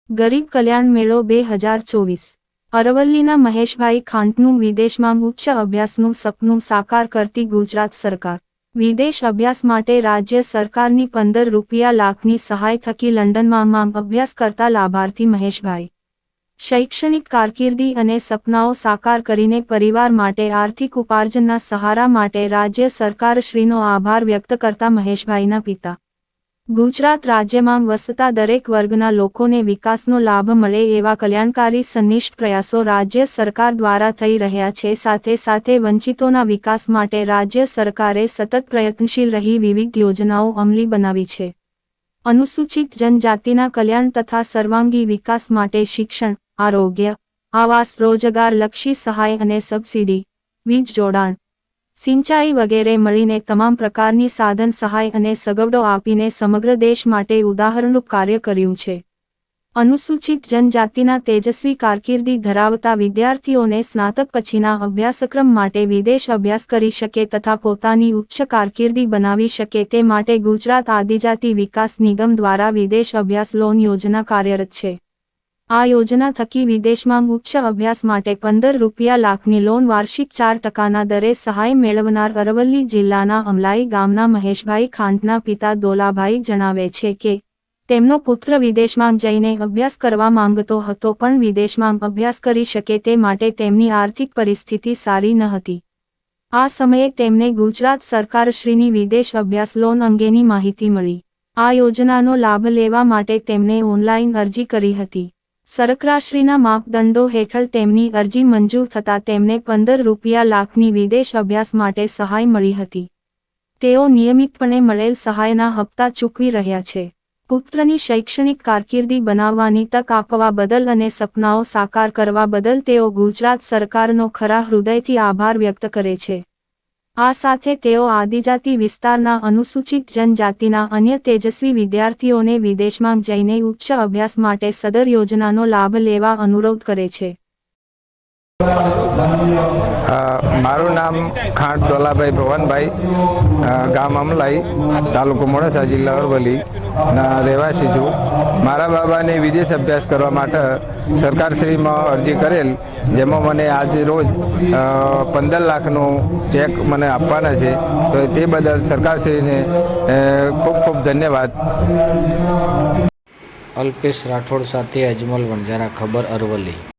ગરીબ કલ્યાણ મેળો 2024 અરવલ્લીના મહેશભાઈ ખાંટનું વિદેશમાં ઉચ્ચ અભ્યાસનું સપનું સાકાર કરતી ગુજરાત સરકાર વિદેશ અભ્યાસ માટે રાજ્ય સરકારની 15 રૂપિયા લાખની સહાય થકી લંડનમાં અભ્યાસ કરતા લાભાર્થી મહેશભાઈ શૈક્ષણિક કારકિર્દી અને સપનાઓ સાકાર કરીને પરિવાર માટે આર્થિક ઉપાર્જનના સહારા માટે રાજ્ય સરકારશ્રીનો આભાર વ્યક્ત કરતા મહેશભાઈના પિતા ગુજરાત રાજ્યમાં વસતા દરેક વર્ગના લોકોને વિકાસનો લાભ મળે એવા કલ્યાણકારી સનિષ્ઠ પ્રયાસો રાજ્ય સરકાર દ્વારા થઈ રહ્યા છે। સાથે સાથે વંચિતોના વિકાસ માટે રાજ્ય સરકારે સતત પ્રયત્નશીલ રહી વિવિધ યોજનાઓ અમલી બનાવી છે। અનુસૂચિત જનજાતિના કલ્યાણ તથા સર્વાંગી વિકાસ માટે શિક્ષણ, આરોગ્ય, આવાસ, રોજગારલક્ષી સહાય અને સબસિડી, વીજ જોડાણ, સિંચાઈ વગેરે મળીને તમામ પ્રકારની સાધન સહાય અને સગવડો આપીને સમગ્ર દેશ માટે ઉદાહરણરૂપ કાર્ય કર્યું છે। અનુસૂચિત જનજાતિના તેજસ્વી કારકિર્દી ધરાવતા વિદ્યાર્થીઓને સ્નાતક પછીના અભ્યાસક્રમ માટે વિદેશ અભ્યાસ કરી શકે તથા પોતાની ઉચ્ચ કારકિર્દી બનાવી શકે તે માટે ગુજરાત આદિજાતિ વિકાસ નિગમ દ્વારા વિદેશ અભ્યાસ લોન યોજના કાર્યરત છે। આ યોજના થકી વિદેશમાં ઉચ્ચ અભ્યાસ માટે 15 રૂપિયા લાખની લોન વાર્ષિક 4% દરે સહાય મેળવનાર અરવલ્લી જિલ્લાના અમલાઈ ગામના મહેશભાઈ ખાંટના પિતા દોલાભાઈ જણાવે છે કે તેમનો પુત્ર વિદેશમાં જઈને અભ્યાસ કરવા માંગતો હતો પણ વિદેશમાં અભ્યાસ કરી શકે તે માટે તેમની આર્થિક પરિસ્થિતિ સારી ન હતી। આ સમયે તેમને ગુજરાત સરકારશ્રીની વિદેશ અભ્યાસ લોન અંગેની માહિતી મળી। આ યોજનાનો લાભ લેવા માટે તેમને ઓનલાઈન અરજી કરી હતી। સરકારશ્રીના માપદંડો હેઠળ તેમની અરજી મંજૂર થતાં તેમને 15 રૂપિયા લાખની વિદેશ અભ્યાસ માટે સહાય મળી હતી। તેઓ નિયમિતપણે મળેલ સહાયના હપ્તા ચૂકવી રહ્યા છે। પુત્રની શૈક્ષણિક કારકિર્દી બનાવવાની તક આપવા બદલ અને સપનાઓ સાકાર કરવા બદલ તેઓ ગુજરાત સરકારનો ખરા હૃદયથી આભાર વ્યક્ત કરે છે। આ સાથે તેઓ આદિજાતિ વિસ્તારના અનુસૂચિત જનજાતિના અન્ય તેજસ્વી વિદ્યાર્થીઓને વિદેશમાં જઈને ઉચ્ચ અભ્યાસ માટે સદર યોજનાનો લાભ લેવા અનુરોધ કરે છે। મારું નામ ખાંટ દોલાભાઈ ભવનભાઈ, ગામ અમલાઈ, તાલુકો મોડાસા, જિલ્લા અરવલ્લી ના રહેવાસી છું। મારા બાબાને વિદેશ અભ્યાસ કરવા માટે સરકારશ્રીમાં અરજી કરેલ, જેમાં મને આજે રોજ 15 લાખનું ચેક મને આપવાના છે, તો તે બદલ સરકારશ્રીને ખૂબ ખૂબ ધન્યવાદ। અલ્પેશ રાઠોડ સાથે અજમલ વણજારા, ખબર અરવલ્લી।